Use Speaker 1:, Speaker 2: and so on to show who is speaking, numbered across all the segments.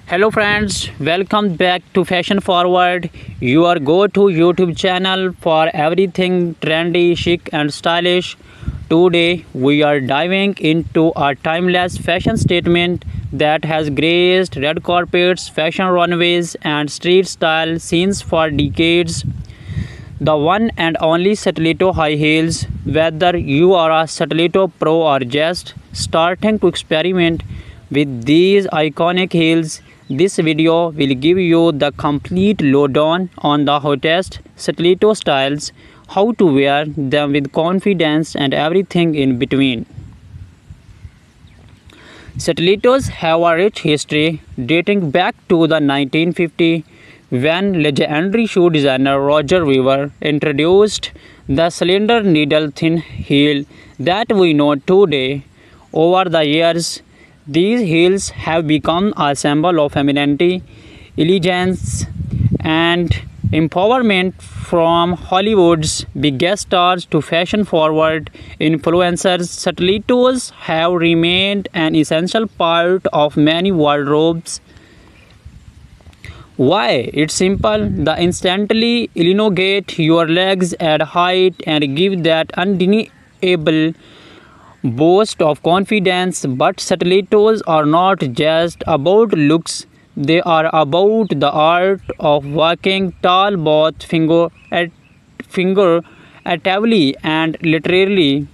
Speaker 1: Hello friends, welcome back to Fashion Forward, your go-to YouTube channel for everything trendy, chic and stylish. Today we are diving into a timeless fashion statement that has graced red carpets, fashion runways and street style scenes for decades. The one and only Stiletto high heels. Whether you are a Stiletto pro or just starting to experiment with these iconic heels, this video will give you the complete lowdown on the hottest Stiletto styles, how to wear them with confidence and everything in between. Stilettos have a rich history dating back to the 1950s when legendary shoe designer Roger Weaver introduced the cylinder needle thin heel that we know today. Over the years, these heels have become a symbol of femininity, elegance, and empowerment. From Hollywood's biggest stars to fashion-forward influencers, stilettos have remained an essential part of many wardrobes. Why? It's simple. They instantly elongate your legs, add height, and give that undeniable boast of confidence. But stilettos are not just about looks, they are about the art of walking tall both figuratively and literally.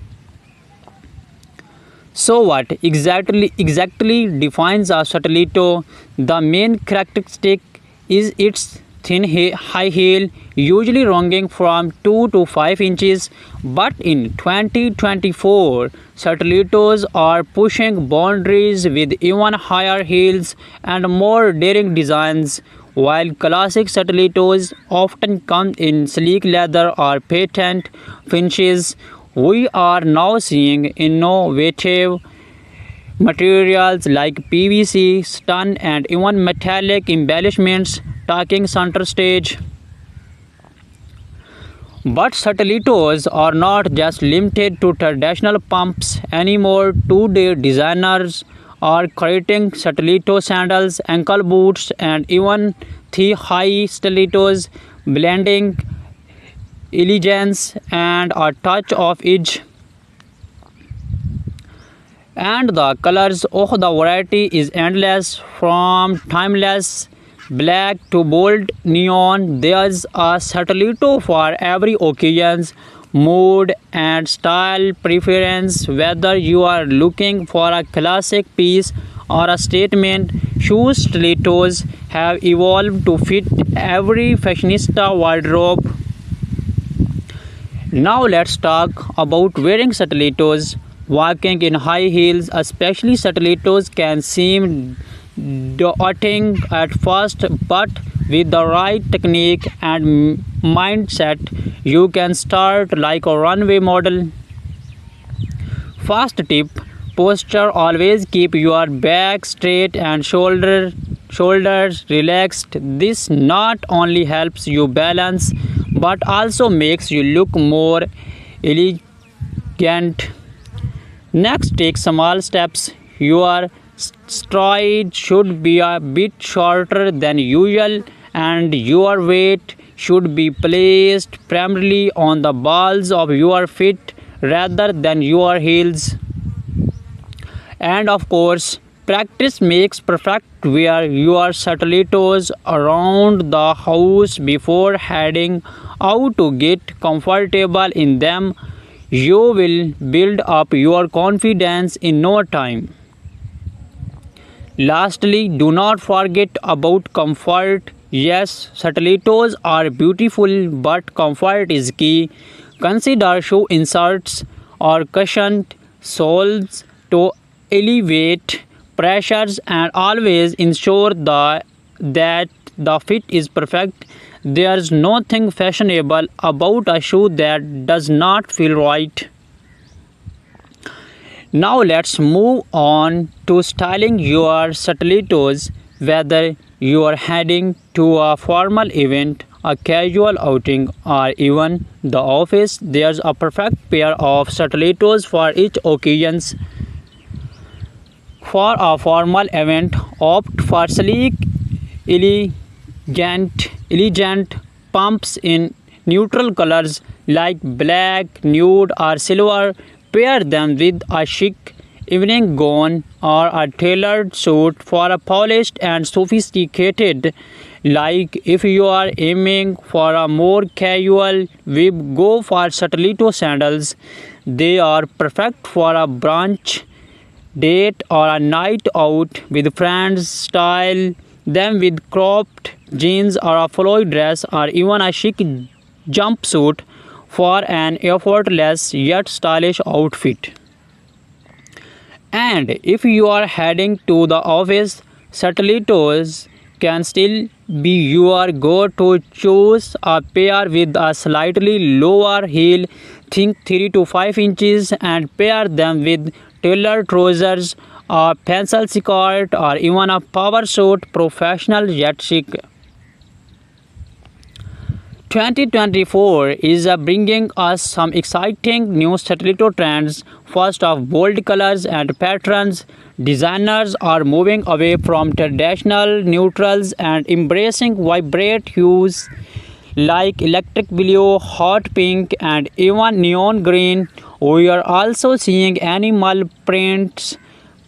Speaker 1: So what exactly defines a stiletto? The main characteristic is its high heel, usually ranging from 2 to 5 inches. But in 2024, stilettos are pushing boundaries with even higher heels and more daring designs. While classic stilettos often come in sleek leather or patent finishes, we are now seeing innovative materials like PVC, stun, and even metallic embellishments taking center stage. But stilettos are not just limited to traditional pumps anymore. Today, designers are creating stiletto sandals, ankle boots, and even thigh-high stilettos, blending elegance and a touch of edge. And the colors, oh, the variety is endless, from timeless black to bold neon. There's a stiletto for every occasion, mood, and style preference. Whether you are looking for a classic piece or a statement shoe, stilettos have evolved to fit every fashionista wardrobe. Now let's talk about wearing stilettos. Walking in high heels, especially stilettos, can seem daunting at first, but with the right technique and mindset, you can start like a runway model. First tip: posture. Always keep your back straight and shoulders relaxed. This not only helps you balance but also makes you look more elegant. Next, take small steps. Your stride should be a bit shorter than usual, and your weight should be placed primarily on the balls of your feet rather than your heels. And of course, practice makes perfect. Wear your stilettos around the house before heading out to get comfortable in them. You will build up your confidence in no time. Lastly, do not forget about comfort. Yes, stilettos are beautiful, but comfort is key. Consider shoe inserts or cushioned soles to elevate pressures and always ensure that the fit is perfect. There's nothing fashionable about a shoe that does not feel right. Now let's move on to styling your stilettos. Whether you are heading to a formal event, a casual outing, or even the office, there's a perfect pair of stilettos for each occasion. for a formal event, opt for sleek, elegant pumps in neutral colors like black, nude, or silver. Pair them with a chic evening gown or a tailored suit for a polished and sophisticated. Like if you are aiming for a more casual vibe, go for Satellito sandals. They are perfect for a brunch date or a night out with friends. Style them with cropped jeans or a flowy dress or even a chic jumpsuit for an effortless yet stylish outfit. And if you are heading to the office, Satelitos can still be your go-to. Choose a pair with a slightly lower heel, think 3 to 5 inches, and pair them with tailored trousers, a pencil skirt, or even a power suit. Professional yet chic. 2024 is bringing us some exciting new Satellito trends. First off, bold colors and patterns. Designers are moving away from traditional neutrals and embracing vibrant hues like electric blue, hot pink, and even neon green. We are also seeing animal prints,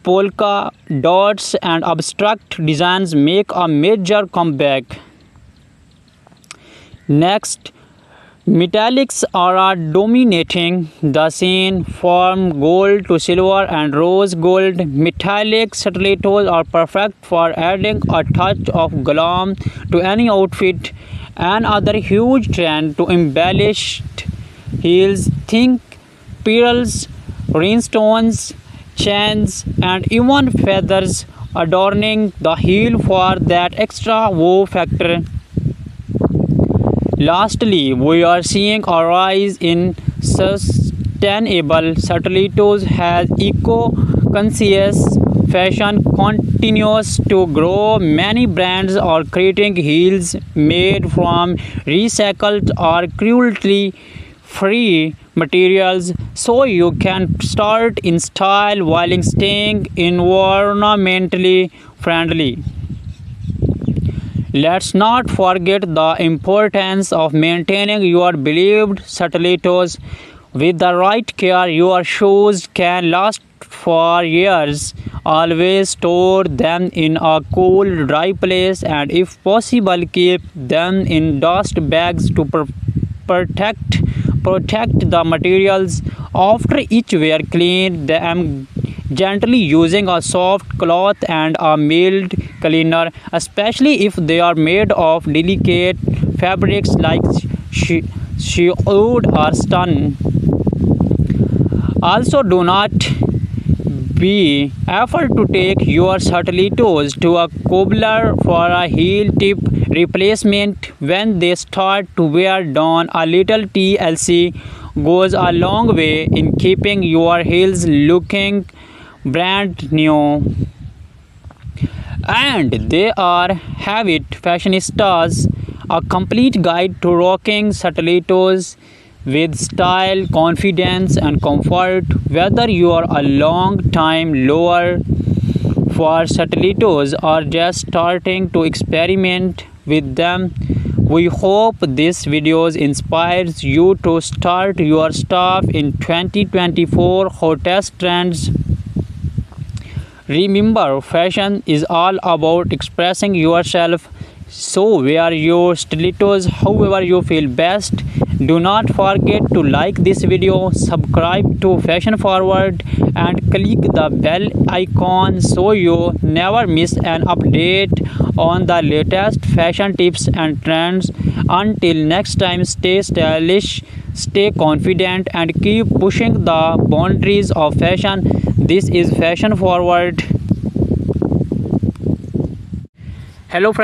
Speaker 1: polka dots, and abstract designs make a major comeback. Next, metallics are dominating the scene from gold to silver and rose gold. Metallic stilettos are perfect for adding a touch of glam to any outfit. Another huge trend to embellished heels. Think pearls, rhinestones, chains, and even feathers adorning the heel for that extra wow factor. Lastly, we are seeing a rise in sustainable Satelitos as eco-conscious fashion continues to grow. Many brands are creating heels made from recycled or cruelty-free materials so you can start in style while staying environmentally friendly. Let's not forget the importance of maintaining your beloved Satelitos. With the right care, your shoes can last for years. Always store them in a cool, dry place, and if possible, keep them in dust bags to protect the materials. After each wear, clean them gently using a soft cloth and a mild cleaner, especially if they are made of delicate fabrics like shiod or stun. Also, do not be afraid to take your Satelitos to a cobbler for a heel tip replacement when they start to wear down. A little TLC goes a long way in keeping your heels looking brand new. And they are have it fashionistas, a complete guide to rocking Satelitos with style, confidence, and comfort. Whether you are a long time lover for Satelitos or just starting to experiment with them, we hope this video inspires you to start your stuff in 2024 hottest trends. Remember, fashion is all about expressing yourself, so wear your stilettos however you feel best. Do not forget to like this video, subscribe to Fashion Forward, and click the bell icon so you never miss an update on the latest fashion tips and trends. Until next time, stay stylish, stay confident, and keep pushing the boundaries of fashion. This is Fashion Forward. Hello friends.